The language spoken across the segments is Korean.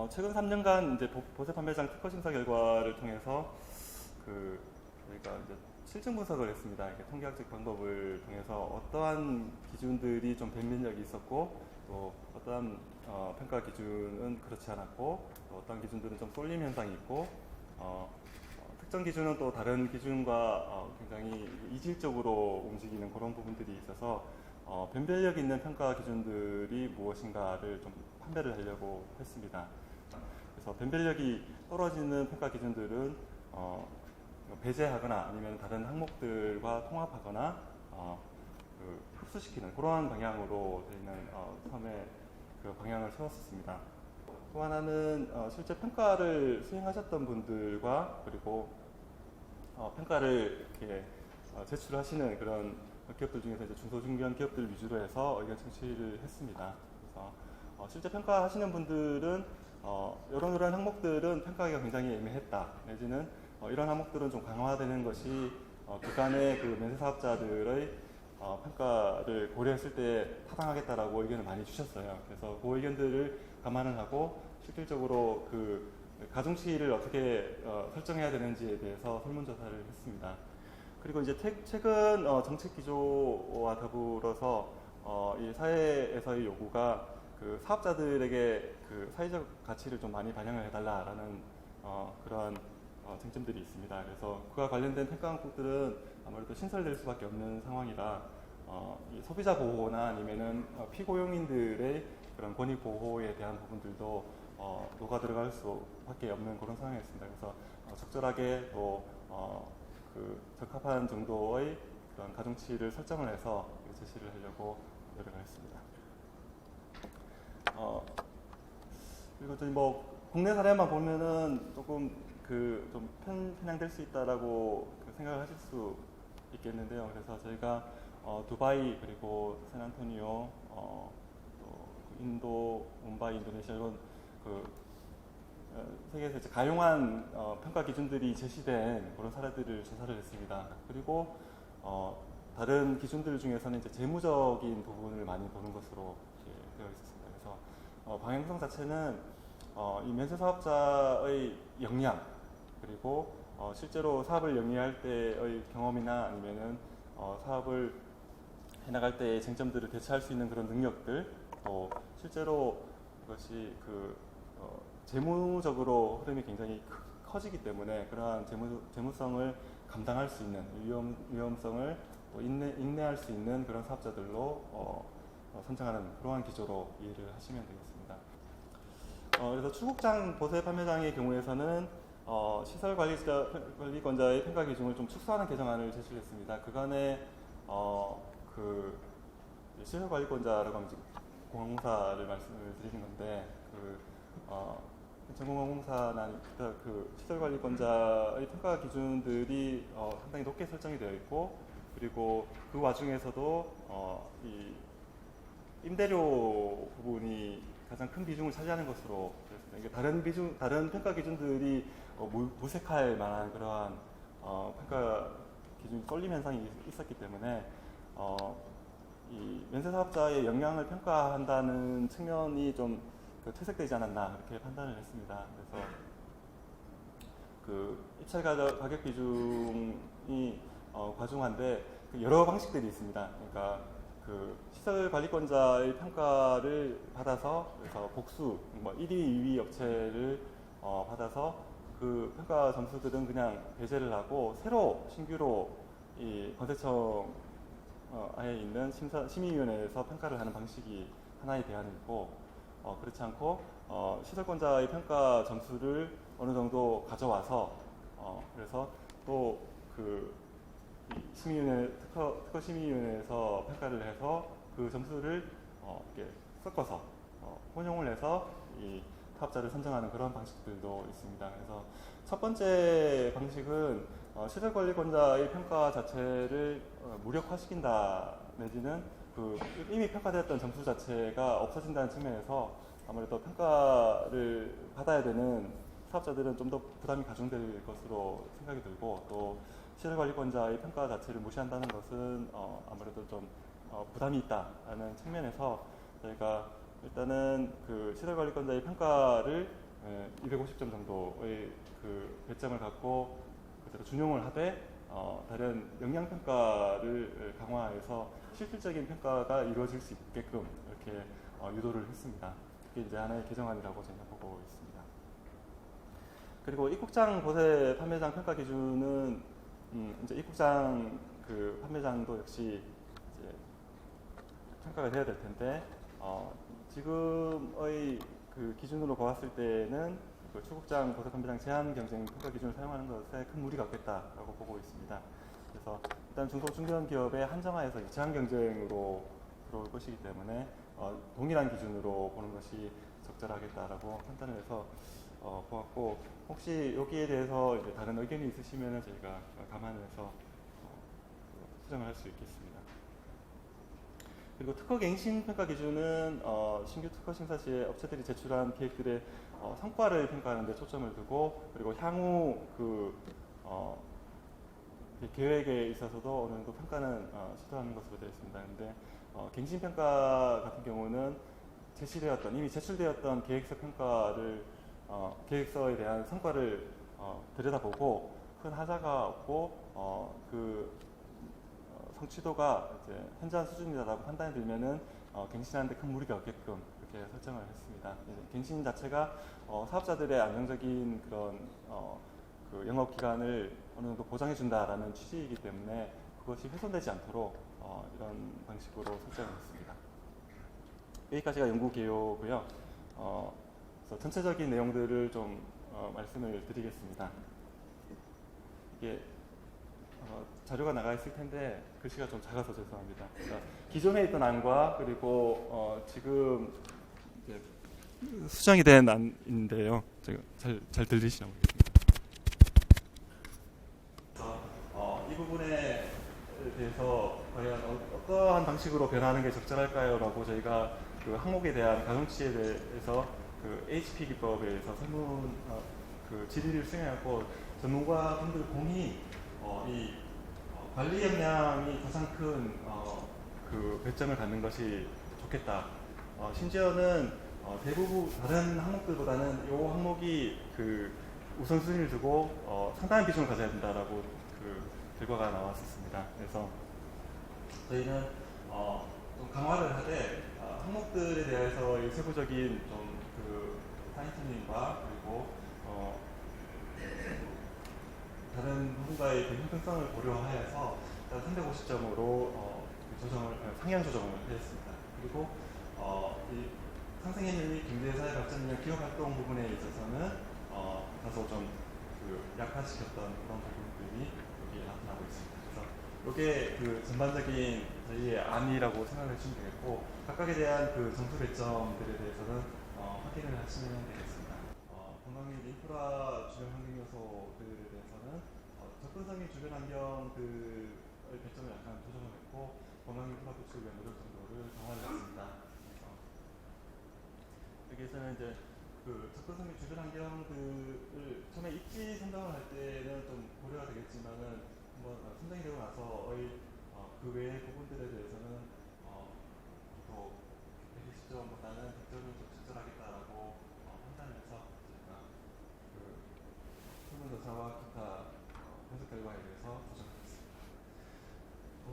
최근 3년간 이제 보세 판매장 특허 심사 결과를 통해서 저희가 이제 실증 분석을 했습니다. 이렇게 통계학적 방법을 통해서 어떠한 기준들이 좀 변별력이 있었고 또 어떠한 평가 기준은 그렇지 않았고 또 어떤 기준들은 좀 쏠림 현상이 있고 특정 기준은 또 다른 기준과 굉장히 이질적으로 움직이는 그런 부분들이 있어서 변별력 있는 평가 기준들이 무엇인가를 좀 판별을 하려고 했습니다. 그래서 변별력이 떨어지는 평가 기준들은 배제하거나 아니면 다른 항목들과 통합하거나 흡수시키는 그러한 방향으로 저희는 처음에 그 방향을 세웠습니다. 또 하나는 실제 평가를 수행하셨던 분들과 그리고 평가를 이렇게 제출하시는 그런 기업들 중에서 이제 중소중견 기업들 위주로 해서 의견 청취를 했습니다. 그래서 실제 평가하시는 분들은 이런 항목들은 평가하기가 굉장히 애매했다. 내지는 이런 항목들은 좀 강화되는 것이 기관의 그 면세 사업자들의 평가를 고려했을 때 타당하겠다라고 의견을 많이 주셨어요. 그래서 그 의견들을 감안을 하고 실질적으로 그 가중치를 어떻게 설정해야 되는지에 대해서 설문조사를 했습니다. 그리고 이제 최근 정책 기조와 더불어서 이 사회에서의 요구가 그 사업자들에게 그 사회적 가치를 좀 많이 반영을 해달라라는 그러한 쟁점들이 있습니다. 그래서 그와 관련된 평가 항목들은 아무래도 신설될 수밖에 없는 상황이라 이 소비자 보호나 아니면은 피고용인들의 그런 권익 보호에 대한 부분들도 녹아 들어갈 수밖에 없는 그런 상황이었습니다. 그래서 적절하게 또 그 적합한 정도의 그런 가중치를 설정을 해서 제시를 하려고 노력을 했습니다. 그리고 저희 뭐 국내 사례만 보면은 조금 좀 편향될 수 있다라고 생각을 하실 수 있겠는데요. 그래서 저희가 두바이 그리고 샌안토니오 또 인도, 뭄바이, 인도네시아 이런 세계에서 이제 가용한 평가 기준들이 제시된 그런 사례들을 조사를 했습니다. 그리고 다른 기준들 중에서는 이제 재무적인 부분을 많이 보는 것으로 되어 있었습니다. 그래서 방향성 자체는 이 면세 사업자의 역량 그리고 실제로 사업을 영위할 때의 경험이나 아니면은 사업을 해나갈 때의 쟁점들을 대처할 수 있는 그런 능력들 또 실제로 그것이 재무적으로 흐름이 굉장히 커지기 때문에 그러한 재무성을 감당할 수 있는 위험성을 또 인내할 수 있는 그런 사업자들로 선정하는 그러한 기조로 이해를 하시면 되겠습니다. 그래서 출국장 보세 판매장의 경우에서는 시설관리권자의 평가 기준을 좀 축소하는 개정안을 제출했습니다. 그간에 시설관리권자라고 하면 공항공사를 말씀을 드리는 건데 전공항공사나 시설관리권자의 평가 기준들이 상당히 높게 설정이 되어 있고 그리고 그 와중에서도 이 임대료 부분이 가장 큰 비중을 차지하는 것으로 되었습니다. 이게 다른 평가 기준들이 무색할 만한 그러한 평가 기준 쏠림 현상이 있었기 때문에 이 면세 사업자의 역량을 평가한다는 측면이 좀 퇴색되지 않았나 그렇게 판단을 했습니다. 그래서 입찰 가격 비중이 과중한데 여러 방식들이 있습니다. 그러니까 시설 관리권자의 평가를 받아서 그래서 복수 1위, 2위 업체를 받아서 그 평가 점수들은 그냥 배제를 하고 새로 신규로 이 관세청 하에 있는 심의위원회에서 평가를 하는 방식이 하나의 대안이고 그렇지 않고 시설권자의 평가 점수를 어느 정도 가져와서 그래서 또 특허 심의위원회에서 평가를 해서 그 점수를 이렇게 섞어서 혼용을 해서 이 사업자를 선정하는 그런 방식들도 있습니다. 그래서 첫 번째 방식은 시설관리권자의 평가 자체를 무력화시킨다 내지는 이미 평가되었던 점수 자체가 없어진다는 측면에서 아무래도 평가를 받아야 되는 사업자들은 좀 더 부담이 가중될 것으로 생각이 들고 또 시설관리권자의 평가 자체를 무시한다는 것은 아무래도 좀 부담이 있다는 측면에서 저희가 일단은 시설관리권자의 평가를 250점 정도의 그 배점을 갖고 그대로 준용을 하되 다른 역량 평가를 강화해서 실질적인 평가가 이루어질 수 있게끔 이렇게 유도를 했습니다. 그게 이제 하나의 개정안이라고 저희가 보고 있습니다. 그리고 입국장 보세 판매장 평가 기준은 이제 입국장 그 판매장도 역시 이제 평가가 돼야 될 텐데 지금의 그 기준으로 보았을 때는 그 출국장 보세 판매장 제한 경쟁 평가 기준을 사용하는 것에 큰 무리가 없겠다라고 보고 있습니다. 그래서 일단 중소 중견 기업에 한정화해서 제한 경쟁으로 들어올 것이기 때문에 동일한 기준으로 보는 것이 적절하겠다라고 판단을 해서 보았고, 혹시 여기에 대해서 이제 다른 의견이 있으시면 저희가 감안해서 수정을 할 수 있겠습니다. 그리고 특허 갱신 평가 기준은 신규 특허 심사 시에 업체들이 제출한 기획들의 성과를 평가하는 데 초점을 두고, 그리고 향후 그 계획에 있어서도 어느 정도 평가는 시도하는 것으로 되어 있습니다. 그런데 갱신 평가 같은 경우는 이미 제출되었던 계획서 평가를 계획서에 대한 성과를 들여다보고 큰 하자가 없고 그 성취도가 이제 현저한 수준이다라고 판단이 들면은 갱신하는데 큰 무리가 없게끔 이렇게 설정을 했습니다. 갱신 자체가 사업자들의 안정적인 그런 그 영업 기간을 어느 정도 보장해 준다라는 취지이기 때문에 그것이 훼손되지 않도록 이런 방식으로 설정을 했습니다. 여기까지가 연구 개요고요. 그래서 전체적인 내용들을 좀 말씀을 드리겠습니다. 이게 자료가 나가 있을 텐데 글씨가 좀 작아서 죄송합니다. 그러니까 기존에 있던 안과 그리고 지금 이제 수정이 된 안인데요. 제가 잘 들리시나 모르겠습니다. 그래서 이 부분에 대해서 과연 어떠한 방식으로 변화하는 게 적절할까요?라고 저희가 그 항목에 대한 가중치에 대해서 그 HP 기법에 대해서 설문 그 질의를 수행하고 전문가분들 공히 이 관리 역량이 가장 큰 그 배점을 갖는 것이 좋겠다. 심지어는 대부분 다른 항목들보다는 이 항목이 그 우선순위를 두고 상당한 비중을 가져야 된다라고 그 결과가 나왔었습니다. 그래서 저희는 좀 강화를 하되 항목들에 대해서 세부적인 좀 그 파인튜닝과 그리고 다른 누군가의 그 형평성을 고려하여서 350점으로 상향 조정을 했습니다. 그리고 이 상생인 및 경제사회 발전이나 기업 활동 부분에 있어서는 다소 좀 그 약화시켰던 그런 부분들이 여기에 나타나고 있습니다. 그래서 이게 그 전반적인 저희의 안이라고 생각을 해주시면 되겠고, 각각에 대한 그 점수 배점들에 대해서는 확인을 하시면 되겠습니다. 건강 및 인프라 주변 환경 요소들에 대해서는 접근성 및 주변 환경들의 배점을 약간 조정을 했고, 건강 인프라 구축을 위한 노력 정도를 강화를 했습니다. 여기에서는 이제 그 접근성 및 주변 환경들을 처음에 입지 선정을 할 때는 좀 고려가 되겠지만은 한번 선정이 되고 나서의 그 외의 부분들에 대해서는 또 120점보다는 100점을 좀 적절하겠다라고 판단을 해서 저희가 그 설문조사와 기타 분석 결과에 대해서 조정하겠습니다. 또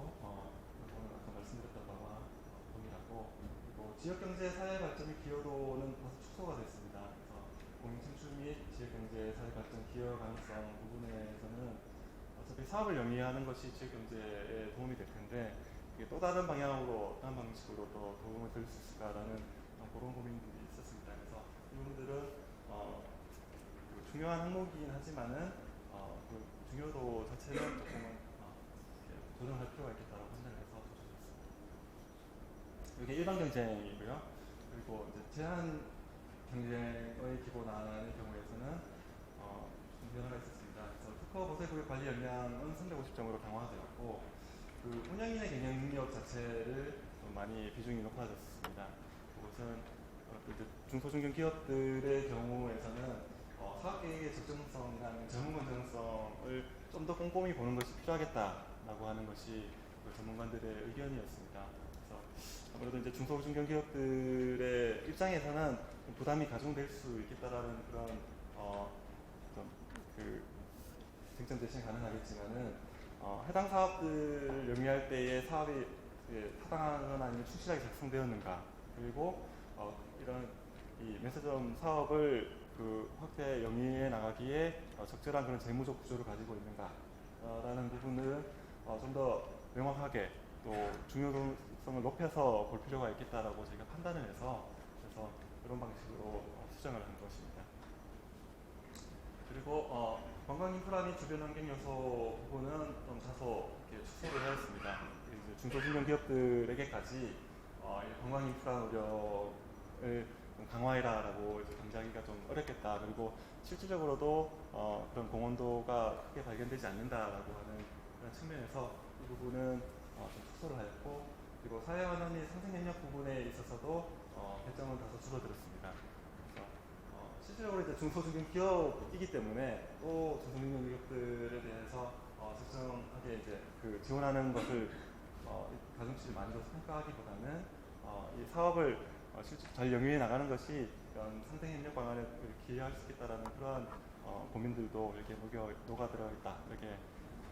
이거는 아까 말씀드렸던 바와 동일하고, 그리고 지역경제 사회 발전의 기여도는 다소 축소가 됐습니다. 그래서 공인 창출 및 지역경제 사회 발전 기여 가능성 부분에서는 어차피 사업을 영위하는 것이 지역경제에 도움이 될 텐데 이게 또 다른 방향으로 다른 방식으로 또 도움을 드릴 수 있을까라는 그런 고민들이 있었습니다. 그래서 이 부분들은 그 중요한 항목이긴 하지만은 그 중요도 자체는 조금은 조정할 필요가 있겠다고 판단해서 조정했습니다. 이게 일반 경쟁이고요. 그리고 이제 제한 경쟁의 기본안의 경우에서는 좀 변화가 있었습니다. 그래서 특허 보세구역 관리 역량은 350점으로 강화되었고, 그 운영인의 경영 능력 자체를 좀 많이 비중이 높아졌습니다. 그것은 이제 중소중견 기업들의 경우에서는 사업 계획의 적정성이나 전문 건전성을 좀 더 꼼꼼히 보는 것이 필요하겠다라고 하는 것이 그 전문가들의 의견이었습니다. 그래서 아무래도 이제 중소중견기업들의 입장에서는 부담이 가중될 수 있겠다라는 그런 그 쟁점 대신 가능하겠지만은 해당 사업들 영위할 때의 사업이 타당하거나 아니면 충실하게 작성되었는가, 그리고 이런 이 면세점 사업을 그 확대 영위해 나가기에 적절한 그런 재무적 구조를 가지고 있는가라는 부분을 좀 더 명확하게 또 중요성을 높여서 볼 필요가 있겠다라고 저희가 판단을 해서 그래서 이런 방식으로 수정을 한 것입니다. 그리고 관광 인프라 및 주변 환경 요소 부분은 좀 다소 이렇게 축소를 하였습니다. 중소중견 기업들에게까지 관광 인프라 노력을 강화해라라고 강조하기가 좀 어렵겠다. 그리고 실질적으로도 그런 공헌도가 크게 발견되지 않는다라고 하는 그런 측면에서 이 부분은 좀 축소를 하였고, 그리고 사회환원 및 상생협력 부분에 있어서도 배점은 다소 줄어들었습니다. 그래서 실질적으로 이제 중소중견 기업이기 때문에 또 중소중견 기업들에 대해서 적정하게 이제 그 지원하는 것을 가중치를 많이 줘서 평가하기보다는 이 사업을 실제 잘 영위해 나가는 것이 이런 상생협력 방안에 기여할 수 있겠다라는 그런 고민들도 이렇게 녹아 들어 있다, 이렇게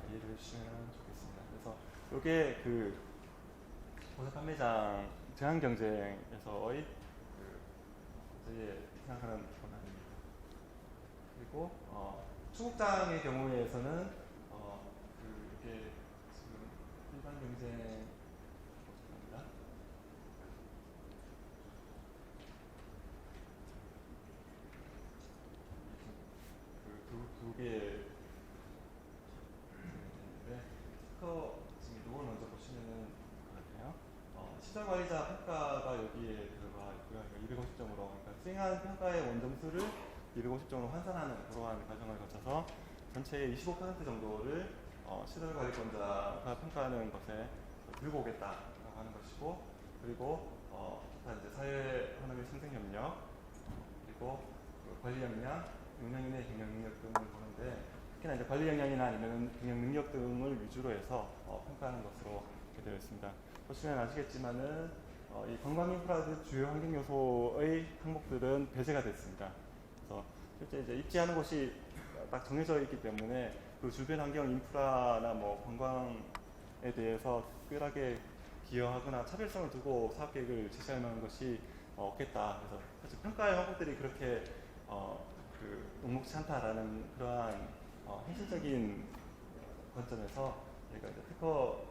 이해를 해주시면 좋겠습니다. 그래서 이게 그 보세 판매장 제한 경쟁에서의 저희의 생각하는 권한입니다. 그리고 초국장의 경우에서는 이렇게 지금 일반 경쟁 그두 개의 특허 지금 이걸 먼저 보시면은 같아요. 시설 관리자 평가가 여기에 들어가 있고요. 250점으로 그러니까 수행한 평가의 원점수를 250점으로 환산하는 그러한 과정을 거쳐서 전체의 25% 정도를 시설관리권자가 평가하는 것에 들고 오겠다라고 하는 것이고, 그리고 기타 이제 사회환원 및 상생협력, 그리고 그 관리 역량, 운영인의 경영 능력 등을 보는데, 특히나 이제 관리 역량이나 아니면 경영 능력 등을 위주로 해서 평가하는 것으로 되어 있습니다. 보시면 아시겠지만은 이 관광 인프라 주요 환경 요소의 항목들은 배제가 됐습니다. 그래서 실제 이제 입지하는 곳이 딱 정해져 있기 때문에 그 주변 환경 인프라나 뭐 관광에 대해서 특별하게 기여하거나 차별성을 두고 사업 계획을 제시할 만한 것이 없겠다. 그래서 사실 평가의 항목들이 그렇게 녹록지 않다라는 그러한 현실적인 관점에서 저희가 이제 특허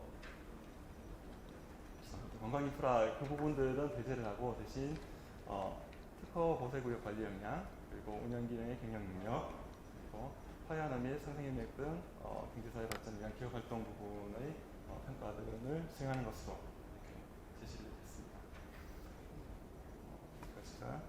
관광 인프라 그 부분들은 배제를 하고 대신 특허 보세구역 관리 역량, 그리고 운영 기능의 경영 능력, 그리고 화해하는 및 상생협력 등 경제사회 발전을 위한 기업 활동 부분의 평가 등을 수행하는 것으로 이렇게 제시를 했습니다. 여기까지가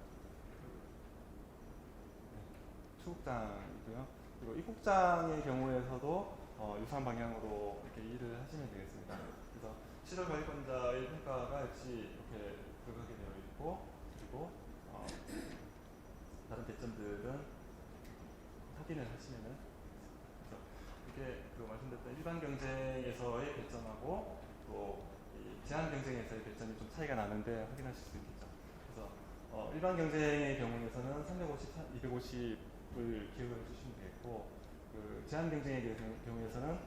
추국장이고요. 그리고 입국장의 경우에서도 유사한 방향으로 이렇게 일을 하시면 되겠습니다. 그래서 시설관리권자의 평가가 역시 이렇게 들어가게 되어 있고, 그리고 다른 대점들은 확인을 하시면은, 그래서 이게 그 말씀드렸던 일반 경쟁에서의 배점하고 또 이 제한 경쟁에서의 배점이 좀 차이가 나는데 확인하실 수 있겠죠. 그래서 일반 경쟁의 경우에서는 350, 250을 기억을 해주시면 되겠고, 그 제한 경쟁의 경우에서는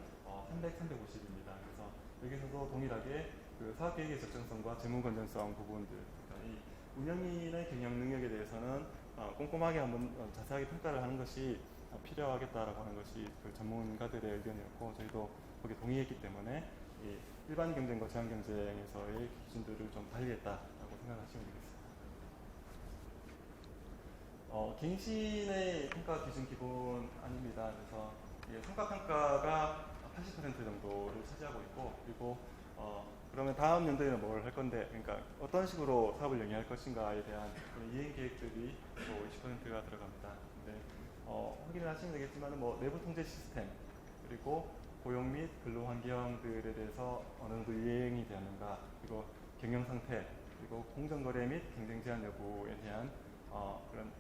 300, 350입니다. 그래서 여기서도 동일하게 그 사업 계획의 적정성과 재무 건전성 부분들, 그러니까 이 운영인의 경영 능력에 대해서는 꼼꼼하게 한번 자세하게 평가를 하는 것이 필요하겠다라고 하는 것이 그 전문가들의 의견이었고, 저희도 거기에 동의했기 때문에 이 일반 경쟁과 제한 경쟁에서의 기준들을 좀 달리했다라고 생각하시면 되겠습니다. 갱신의 평가 기준 기본 아닙니다. 그래서 성과 평가가 80% 정도를 차지하고 있고, 그리고 그러면 다음 연도에는 뭘 할 건데, 그러니까 어떤 식으로 사업을 영위할 것인가에 대한 이행 계획들이 또 20%가 들어갑니다. 근데 확인을 하시면 되겠지만 뭐 내부 통제 시스템, 그리고 고용 및 근로 환경들에 대해서 어느 정도 이행이 되었는가, 그리고 경영 상태, 그리고 공정거래 및 경쟁 제한 여부에 대한 그런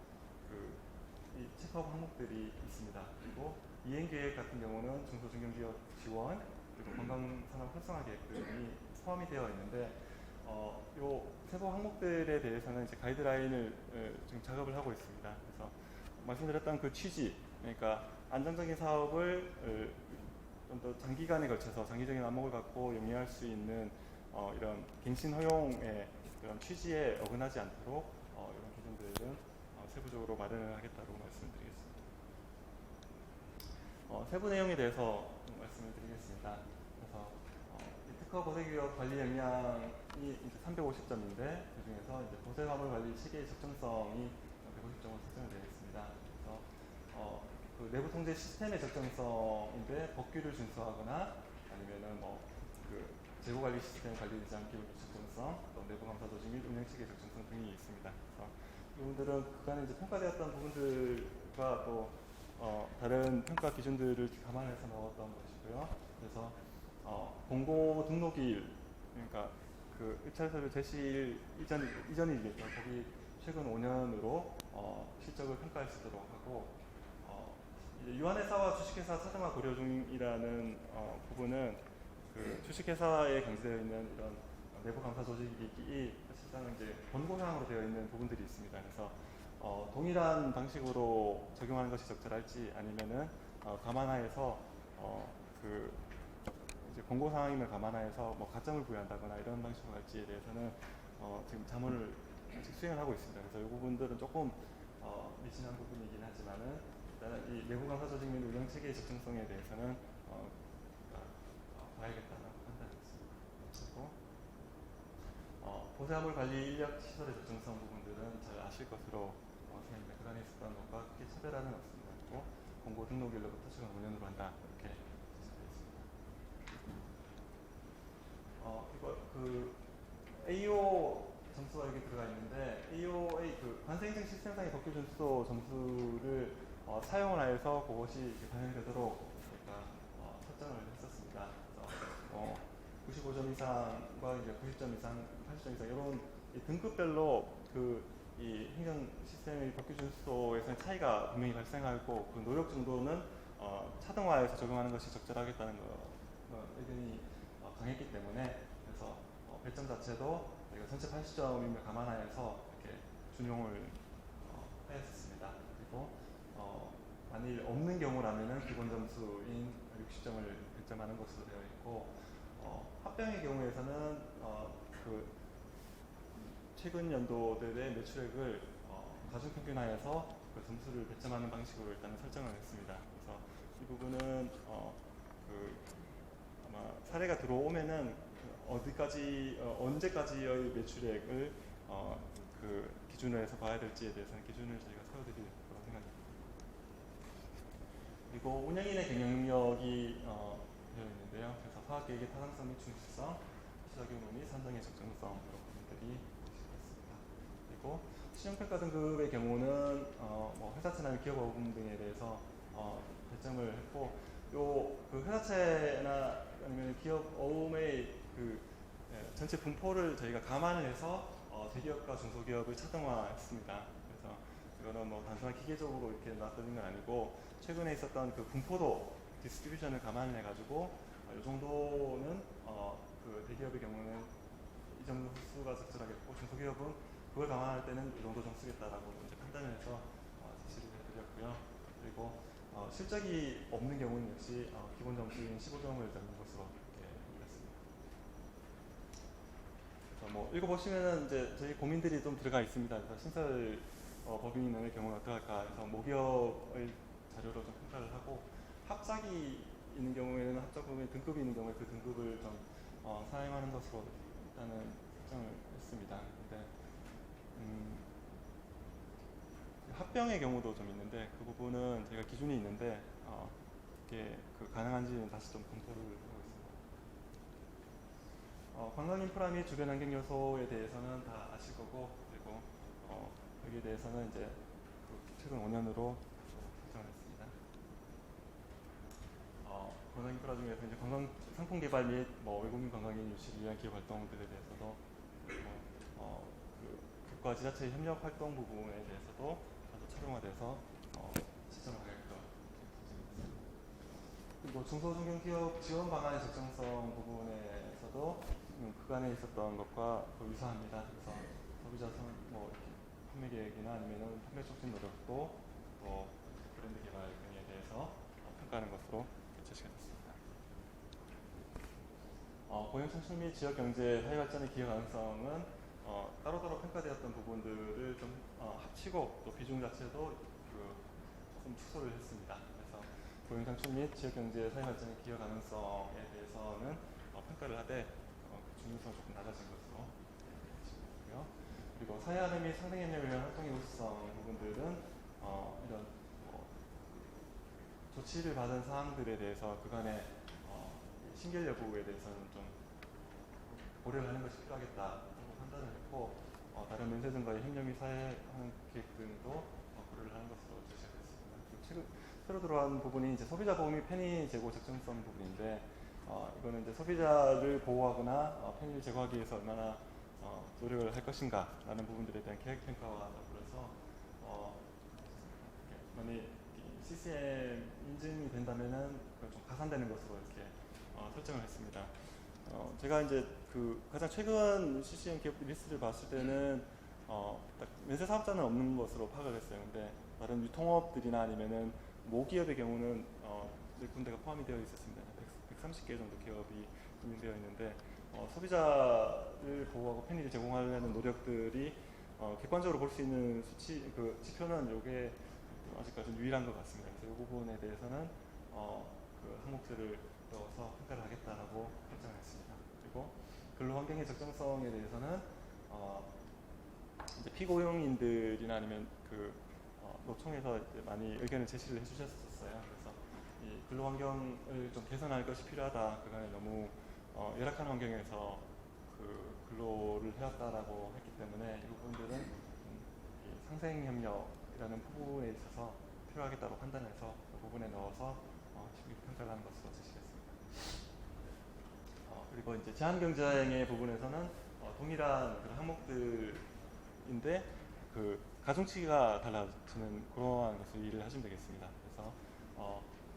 이 체크업 항목들이 있습니다. 그리고 이행 계획 같은 경우는 중소중견기업 지원, 그리고 관광산업 활성화 계획 등이 포함이 되어 있는데 요 세부 항목들에 대해서는 이제 가이드라인을 지금 작업을 하고 있습니다. 그래서 말씀드렸던 그 취지, 그러니까 안정적인 사업을 좀 더 장기간에 걸쳐서 장기적인 안목을 갖고 영위할 수 있는 이런 갱신 허용의 그런 취지에 어긋나지 않도록 이런 기준들은 세부적으로 마련을 하겠다고 말씀드리겠습니다. 세부 내용에 대해서 좀 말씀을 드리겠습니다. 그래서 이 특허 보세기업 관리 역량이 이제 350점인데 그 중에서 이제 보세 화물 관리 체계의 적정성이 150점으로 설정되어 있습니다. 그래서 그 내부 통제 시스템의 적정성인데 법규를 준수하거나 아니면은 그 재고 관리 시스템 관리되지 않기 적정성, 또 내부 감사 조직 및 운영 체계 적정성 등이 있습니다. 그래서 이 부분들은 그간에 이제 평가되었던 부분들과 또 다른 평가 기준들을 감안해서 넣었던 것이고요. 그래서 공고 등록일, 그러니까 그 입찰서류 제시일 이전이겠죠. 거기 최근 5년으로 실적을 평가할 수 있도록 하고, 유한회사와 주식회사 차등화 고려 중이라는 부분은 그 주식회사에 강제되어 있는 이런 내부 감사 조직이 사실상 이제 권고사항으로 되어 있는 부분들이 있습니다. 그래서 동일한 방식으로 적용하는 것이 적절할지 아니면은 감안하여서 그 이제 권고사항임을 감안하여서 뭐 가점을 부여한다거나 이런 방식으로 갈지에 대해서는 지금 자문을 아직 수행을 하고 있습니다. 그래서 이 부분들은 조금 미진한 부분이긴 하지만은 일단은 이 내부 감사 조직 및 운영 체계의 적정성에 대해서는 봐야겠다라고 판단했습니다. 그리고 보세화물 관리 인력 시설의 적정성 부분들은 잘 아실 것으로 생각합니다. 그간에 있었던 것과 크게 차별화는 없습니다. 그리고 공고 등록일로부터 최근 5년으로 한다 이렇게 지시되어 있습니다. 이거 그 AO 점수가 여기 들어가 있는데 AOA 그 관세인증 시스템상의 법규 준수도 점수를 사용을 하여서 그것이 반영되도록 저희가 설정을 했었습니다. 그래서 95점 이상과 이제 90점 이상, 80점 이상 이런 등급별로 그 이 행정 시스템의 법규 준수도에서는 차이가 분명히 발생하고 그 노력 정도는 차등화해서 적용하는 것이 적절하겠다는 의견이 강했기 때문에 그래서 배점 자체도 저희가 전체 80점임을 감안하여서 이렇게 준용을 하였습니다. 그리고 만일 없는 경우라면은 기본 점수인 60점을 배점하는 것으로 되어 있고 합병의 경우에서는 그 최근 연도들의 매출액을 가중평균하여서 그 점수를 배점하는 방식으로 일단 설정을 했습니다. 그래서 이 부분은 그 아마 사례가 들어오면은 어디까지 언제까지의 매출액을 그 기준으로 해서 봐야 될지에 대해서는 기준을 저희가 세워드릴 거라고 생각합니다. 그리고 운영인의 경영 능력이 되어 있는데요. 그래서 사업계획의 타당성 및 충실성, 시작의무 및 산정의 적정성 이런 부분들이 있습니다. 그리고 신용평가 등급의 경우는 뭐 회사채나 기업 어음 등에 대해서 배점을 했고 그 회사채나 아니면 기업 어음의 그 전체 분포를 저희가 감안을 해서 대기업과 중소기업을 차등화했습니다. 그래서 이거는 뭐 단순한 기계적으로 이렇게 놨던 건 아니고 최근에 있었던 그 분포도 디스트리뷰션을 감안을 해가지고 이 정도는 그 대기업의 경우는 이 정도 수가 적절하겠고 중소기업은 그걸 감안할 때는 이 정도 좀 쓰겠다라고 이제 판단을 해서 제시를 해드렸고요. 그리고 실적이 없는 경우는 역시 기본 점수인 15점을 잡는 것으로 이렇게 올렸습니다. 뭐 읽어보시면은 이제 저희 고민들이 좀 들어가 있습니다. 그래서 신설 법인의 경우는 어떡할까 해서 모기업의 자료로 좀 평가를 하고 합작이 있는 경우에는 합작 법인 등급이 있는 경우에 그 등급을 좀 사용하는 것으로 일단은 설정을 했습니다. 근데 합병의 경우도 좀 있는데 그 부분은 제가 기준이 있는데 이게 그 가능한지는 다시 좀 검토를 하고 있습니다. 관광 인프라 및 주변 환경 요소에 대해서는 다 아실 거고 그리고 여기에 대해서는 이제 그 최근 5년으로 설정을 했습니다. 관광 인프라 중에서 이제 관광 상품 개발 및 뭐 외국인 관광인 유치를 위한 기업 활동들에 대해서도 그리고 그 국가 지자체 협력 활동 부분에 대해서도 차등화돼서 시점을 하겠다. 그리고 중소중견기업 지원 방안의 적정성 부분에서도 그간에 있었던 것과 유사합니다. 그래서 소비자 뭐 이렇게 판매 계획이나 아니면은 판매 촉진 노력도 또 브랜드 개발 등에 대해서 평가하는 것으로 제시가 됐습니다. 고용 창출 및 지역 경제 사회 발전의 기여 가능성은 따로따로 평가되었던 부분들을 좀 합치고 또 비중 자체도 좀 축소를 했습니다. 그래서 고용 창출 및 지역 경제 사회 발전의 기여 가능성에 대해서는 평가를 하되 그 중요성이 조금 낮아진 것으로 보고요. 그리고 사회 안에 및 상생 협력을 위한 활동의 우수성 부분들은 이런 조치를 받은 사항들에 대해서 그간의 신결 여부에 대해서는 좀 고려를 하는 것이 필요하겠다고 판단을 했고 다른 면세점과의 협력 및 사회환 계획 등도 고려를 하는 것으로 제시가 됐습니다. 그리고 최근 새로 들어간 부분이 이제 소비자 보호 및 편의 제고 적정성 부분인데 이거는 이제 소비자를 보호하거나 편의를 제공하기 위해서 얼마나 노력을 할 것인가라는 부분들에 대한 계획 평가와 더불어서 만약 CCM 인증이 된다면은 좀 가산되는 것으로 이렇게 설정을 했습니다. 제가 이제 그 가장 최근 CCM 기업 리스트를 봤을 때는 딱 면세 사업자는 없는 것으로 파악을 했어요. 근데 다른 유통업들이나 아니면은 모기업의 경우는 몇 군데가 포함이 되어 있었습니다. 130개 정도 기업이 인증되어 있는데 소비자를 보호하고 편의를 제공하려는 노력들이 객관적으로 볼 수 있는 수치 그 지표는 이게 아직까지는 유일한 것 같습니다. 그래서 이 부분에 대해서는 그 항목들을 넣어서 평가를 하겠다라고 결정을 했습니다. 그리고 근로환경의 적정성에 대해서는 이제 피고용인들이나 아니면 그 노총에서 이제 많이 의견을 제시를 해주셨었어요. 그래서 이 근로환경을 좀 개선할 것이 필요하다. 그간에 너무 열악한 환경에서 그 근로를 해왔다라고 했기 때문에 이 부분들은 상생협력이라는 부분에 있어서 필요하겠다고 판단해서 그 부분에 넣어서 평가를 하는 것으로 제시했습니다. 그리고 이제 제한경쟁의 부분에서는 동일한 그런 항목들인데 그 가중치가 달라지는 그러한 것을 이해를 하시면 되겠습니다. 그래서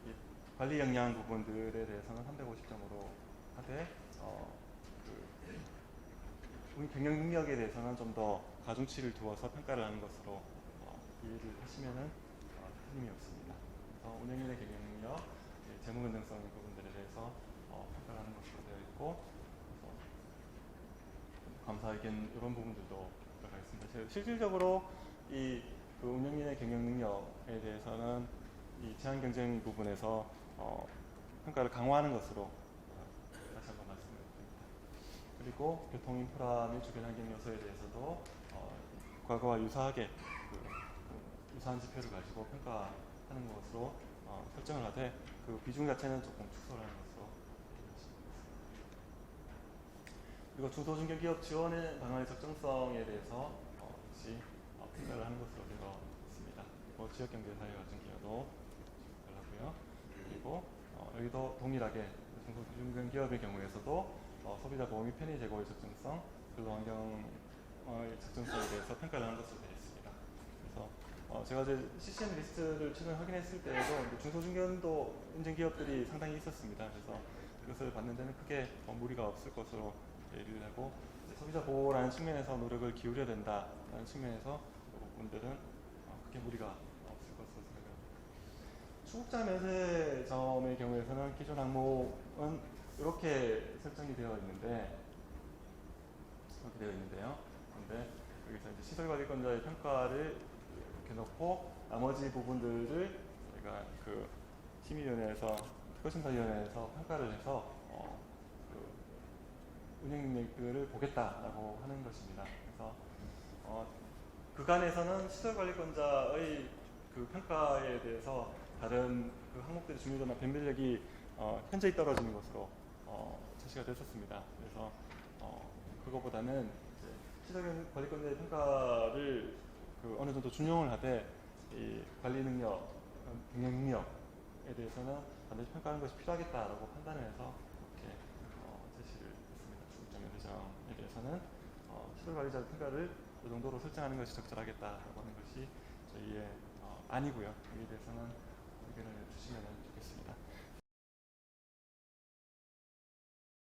이 관리 역량 부분들에 대해서는 350점으로 하되 그 경영 능력에 대해서는 좀 더 가중치를 두어서 평가를 하는 것으로 이해를 하시면은 틀림이 없습니다. 그래서 운영인의 경영 능력, 재무 건전성 부분들에 대해서 평가를 하는 것으로 되어 있고 감사 의견 이런 부분들도 들어가 있습니다. 실질적으로 그 운영인의 경영 능력에 대해서는 이 제한 경쟁 부분에서 평가를 강화하는 것으로 다시 한번 말씀을 드립니다. 그리고 교통 인프라 및 주변 환경 요소에 대해서도 과거와 유사하게 유사한 지표를 가지고 평가하는 것으로 설정을 하되 그 비중 자체는 조금 축소를 하는 것으로 그리고 중소중견기업 지원의 방안의 적정성에 대해서 역시 평가를 하는 것으로 되어 있습니다. 그리고 지역경제사회발전기여도 평가를 하고요. 그리고 여기도 동일하게 중소중견기업의 경우에서도 소비자 보호 및 편의 제고의 적정성, 근로환경의 적정성에 대해서 평가를 하는 것으로 되어 있습니다. 그래서 제가 이제 CCM 리스트를 최근에 확인했을 때에도 중소중견도 인증기업들이 상당히 있었습니다. 그래서 이것을 받는 데는 크게 무리가 없을 것으로 예를 하고 소비자 보호라는 측면에서 노력을 기울여야 된다라는 측면에서 그 부분들은 크게 무리가 없을 것으로 생각합니다. 수급자 면세점의 경우에서는 기존 항목은 이렇게 설정이 되어 있는데 이렇게 되어 있는데요. 그런데 여기서 이제 시설관리권자의 평가를 이렇게 넣고 나머지 부분들을 저희가 그 심의위원회에서 특허심사위원회에서 평가를 해서 운영 능력들을 보겠다라고 하는 것입니다. 그래서 그간에서는 시설관리권자의 그 평가에 대해서 다른 그 항목들의 중요도나 변별력이 현저히 떨어지는 것으로 제시가 됐었습니다. 그래서 그거보다는 시설관리권자의 평가를 그 어느 정도 준용을 하되 이 관리 능력, 경영 능력에 대해서는 반드시 평가하는 것이 필요하겠다라고 판단을 해서 이렇게 제시를 했습니다. 중점 면세점에 대해서는 시설관리자 평가를 이 정도로 설정하는 것이 적절하겠다라고 하는 것이 저희의 안이고요. 여기에 대해서는 의견을 주시면 좋겠습니다.